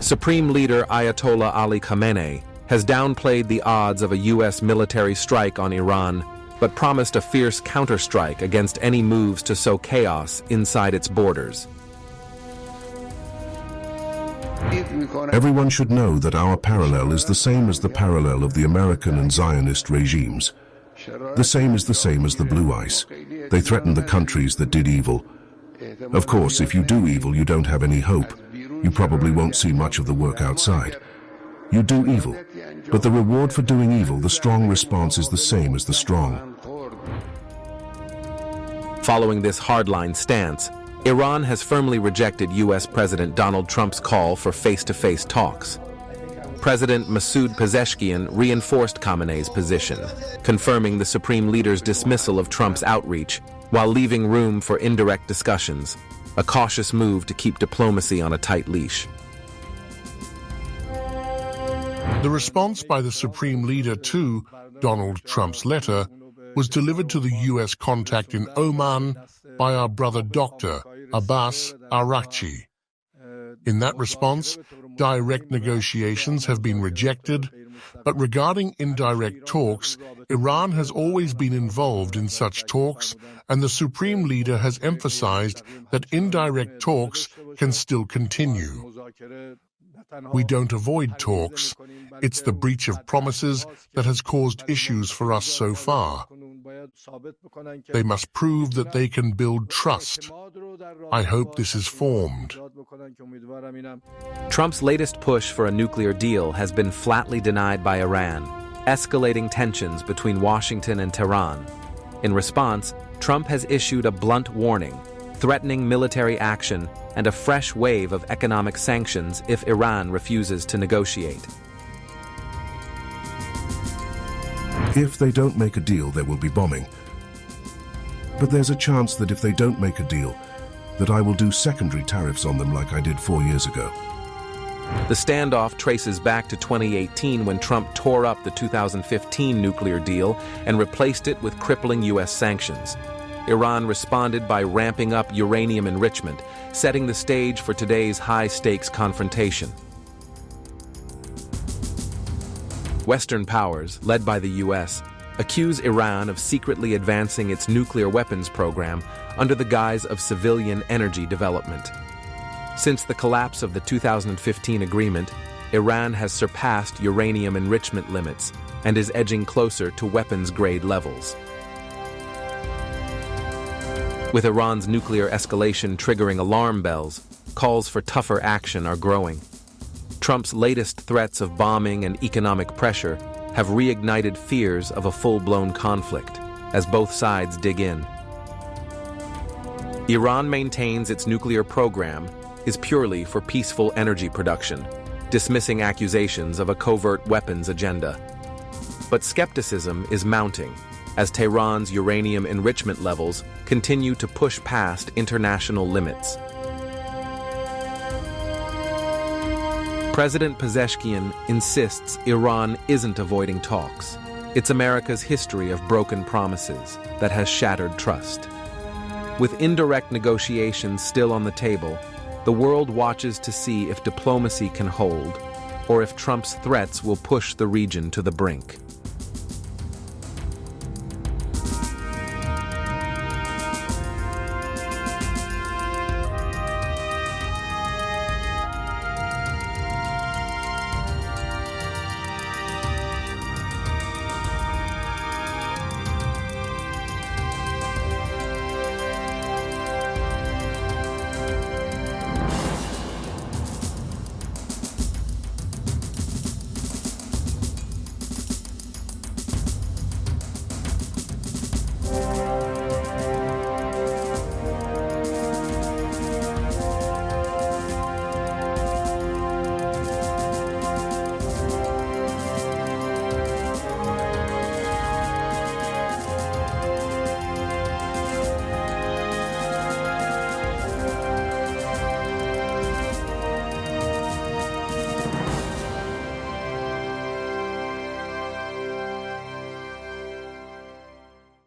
Supreme Leader Ayatollah Ali Khamenei has downplayed the odds of a U.S. military strike on Iran, but promised a fierce counterstrike against any moves to sow chaos inside its borders. Everyone should know that our parallel is the same as the parallel of the American and Zionist regimes. The same is the same as the blue ice. They threaten the countries that did evil. Of course, if you do evil, you don't have any hope. You probably won't see much of the work outside. You do evil, but the reward for doing evil, the strong response is the same as the strong. Following this hardline stance, Iran has firmly rejected U.S. President Donald Trump's call for face-to-face talks. President Masoud Pezeshkian reinforced Khamenei's position, confirming the Supreme Leader's dismissal of Trump's outreach while leaving room for indirect discussions, a cautious move to keep diplomacy on a tight leash. The response by the Supreme Leader to Donald Trump's letter was delivered to the U.S. contact in Oman by our brother Dr. Abbas Araghchi. In that response, direct negotiations have been rejected, but regarding indirect talks, Iran has always been involved in such talks, and the Supreme Leader has emphasized that indirect talks can still continue. We don't avoid talks. It's the breach of promises that has caused issues for us so far. They must prove that they can build trust. I hope this is formed. Trump's latest push for a nuclear deal has been flatly denied by Iran, escalating tensions between Washington and Tehran. In response, Trump has issued a blunt warning, threatening military action and a fresh wave of economic sanctions if Iran refuses to negotiate. If they don't make a deal, there will be bombing. But there's a chance that if they don't make a deal, that I will do secondary tariffs on them like I did 4 years ago. The standoff traces back to 2018 when Trump tore up the 2015 nuclear deal and replaced it with crippling U.S. sanctions. Iran responded by ramping up uranium enrichment, setting the stage for today's high-stakes confrontation. Western powers, led by the U.S., accuse Iran of secretly advancing its nuclear weapons program under the guise of civilian energy development. Since the collapse of the 2015 agreement, Iran has surpassed uranium enrichment limits and is edging closer to weapons-grade levels. With Iran's nuclear escalation triggering alarm bells, calls for tougher action are growing. Trump's latest threats of bombing and economic pressure have reignited fears of a full-blown conflict as both sides dig in. Iran maintains its nuclear program is purely for peaceful energy production, dismissing accusations of a covert weapons agenda. But skepticism is mounting as Tehran's uranium enrichment levels continue to push past international limits. President Pezeshkian insists Iran isn't avoiding talks. It's America's history of broken promises that has shattered trust. With indirect negotiations still on the table, the world watches to see if diplomacy can hold, or if Trump's threats will push the region to the brink.